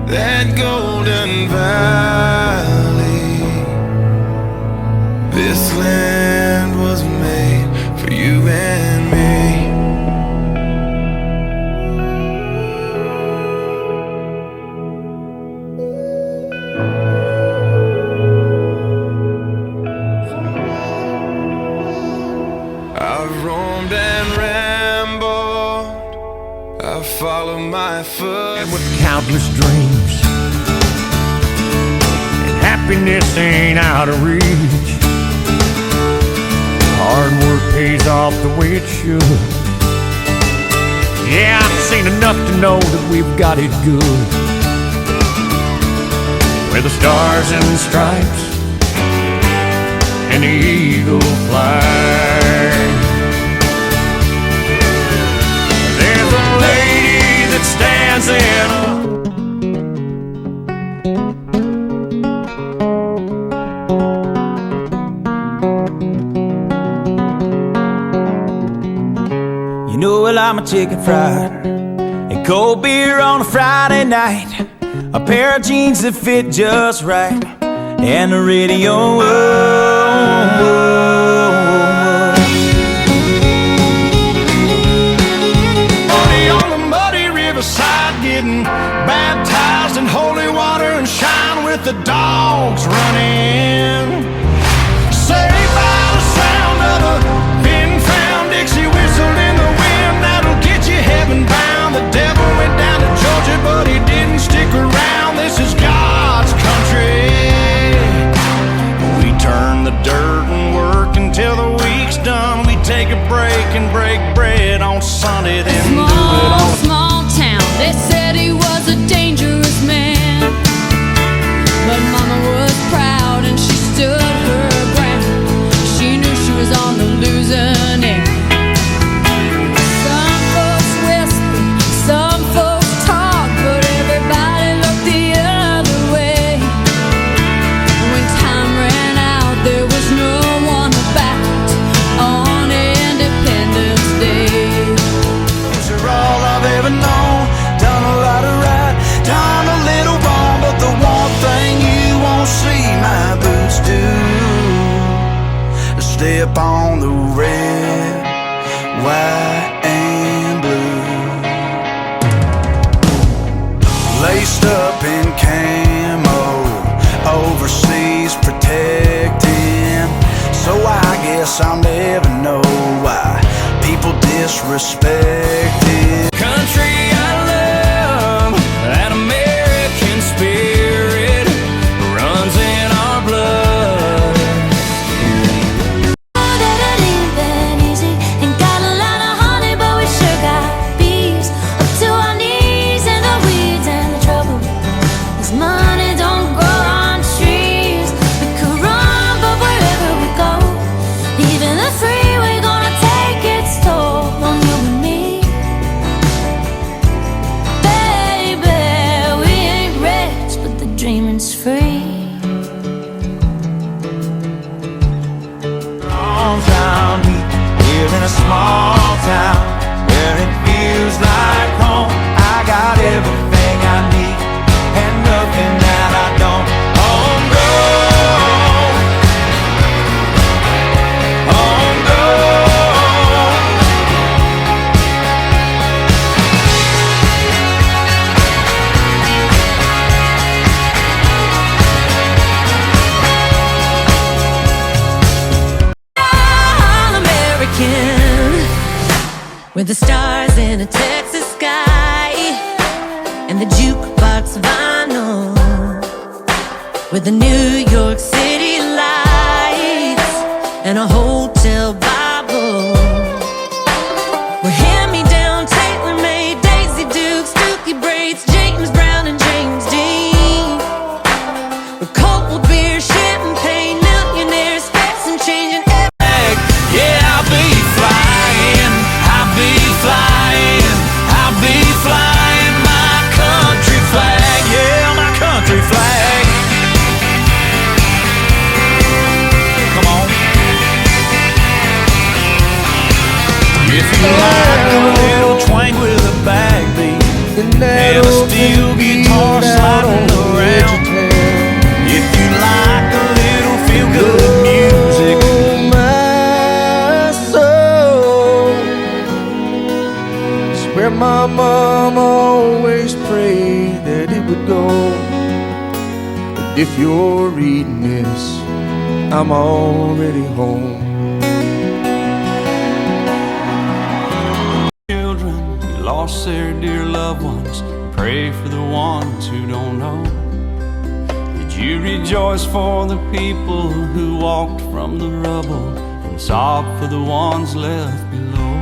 that golden valley. This land was made for you and me. I've roamed and rambled, I've followed my foot with countless dreams, and happiness ain't out of reach. Hard work pays off the way it should. Yeah, I've seen enough to know that we've got it good. Where the stars and the stripes and the eagle fly. There's a lady that stands in You know, well, I'm a chicken fried and cold beer on a Friday night, a pair of jeans that fit just right, and the radio. On the muddy riverside, getting baptized in holy water and shine with the dogs running. Saved by the sound of a pin-found Dixie whistle in the wind that'll get you heaven bound. The devil went down to Georgia, but he didn't stick around. This is God's country. We turn the dirt and work until the week's done. We take a break and break bread on Sunday, then do it on Small town, they said he was a dangerous man, but Mama was proud and she stood her ground. She knew she was on the losing end. Some folks whisper, some folks talk, but everybody looked the other way. When time ran out, there was no one about on Independence Day. You're all I've ever known. Done a lot of right, done a little wrong, but the one thing you won't see my boots do is step on the red, white, and blue. Laced up in camo, overseas protecting. So I guess I'll never know why people disrespect it. Country I love, that American spirit runs in our blood. That it ain't been easy, ain't got a lot of honey, but we sure got bees up to our knees in the weeds and the trouble. 'Cause money don't grow on trees. We could run, but wherever we go, even the freeway gonna take its toll on you and me. Baby, we ain't rich, but the dreaming's free. Down here in a small town where it feels like home. I got everything I need and nothing that I don't. Home grown, home grown. All-American, with the stars in a Texas sky and the jukebox vinyl, with the New York City lights and a hotel Bible. We're hand-me-down, tailor-made, Daisy Dukes, Dookie braids, James Brown and James Dean. We're cold beer, champagne, millionaires, stressing, changing. Yeah, I'll be flying, I'll be flying, I'll be flying my country flag, yeah, my country flag. Come on. If you like a little twang with a backbeat and a steel guitar slide ago. But if you're reading this, I'm already home. Children who lost their dear loved ones, pray for the ones who don't know. Did you rejoice for the people who walked from the rubble and sob for the ones left below?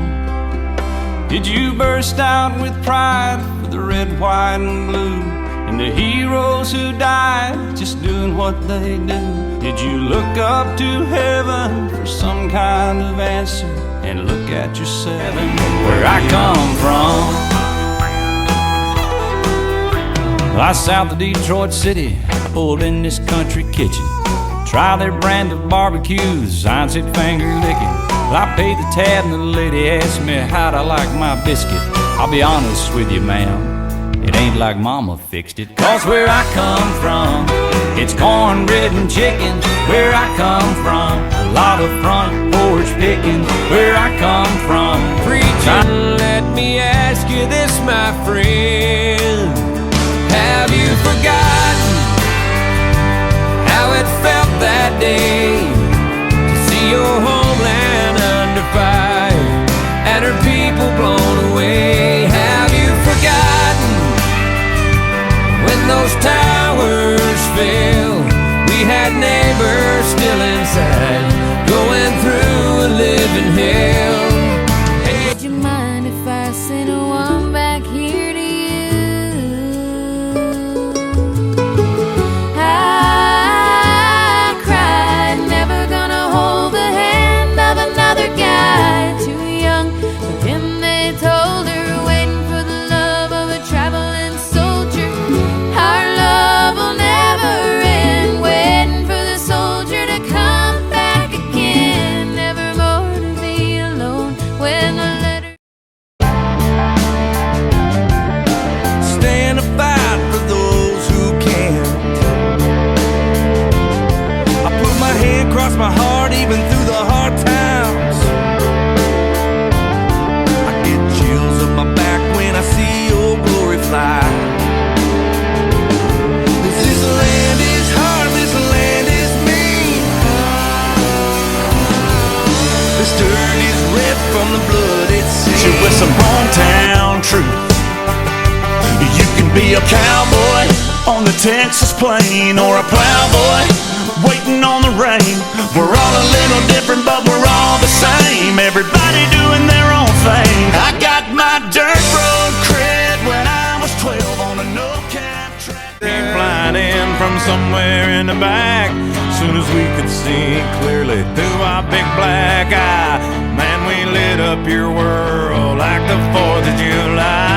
Did you burst out with pride for the red, white, and blue, and the heroes who died just doing what they do? Did you look up to heaven for some kind of answer and look at yourself and where I come from? I south of Detroit City, pulled in this country kitchen. Try their brand of barbecues, sign said finger licking. Well, I paid the tab and the lady asked me how'd I like my biscuit. I'll be honest with you, ma'am, it ain't like mama fixed it. Cause where I come from, it's cornbread and chicken. Where I come from, a lot of front porch picking. Where I come from, Preacher, let me ask you this, my friend. Have you forgotten how it felt that day to see your homeland under fire and her people blown away? Have you forgotten when those towers fell? We had neighbors still inside, going through a living hell. Would you mind if I sent one back here to you? I cried, never gonna hold the hand of another guy too young. But then they told her, waiting for the love of a traveling soldier. Our love will never end, waiting for the soldier to come back again. Never more to be alone when the letter. Stand a fight for those who can't. I put my hand across my heart even through the hard times. I get chills up my back when I see your glory fly. This land is hard, this land is mean. This dirt is red from the blood it's seen. With some hometown truth, you can be a cowboy on the Texas plain, or a plowboy waiting on the rain. We're all a little different, but we're all the same. Everybody doing their own thing. I got my dirt road cred when I was 12 on a no-cap track. Came flying in from somewhere in the back. Soon as we could see clearly through our big black eye, man, we lit up your world like the 4th of July.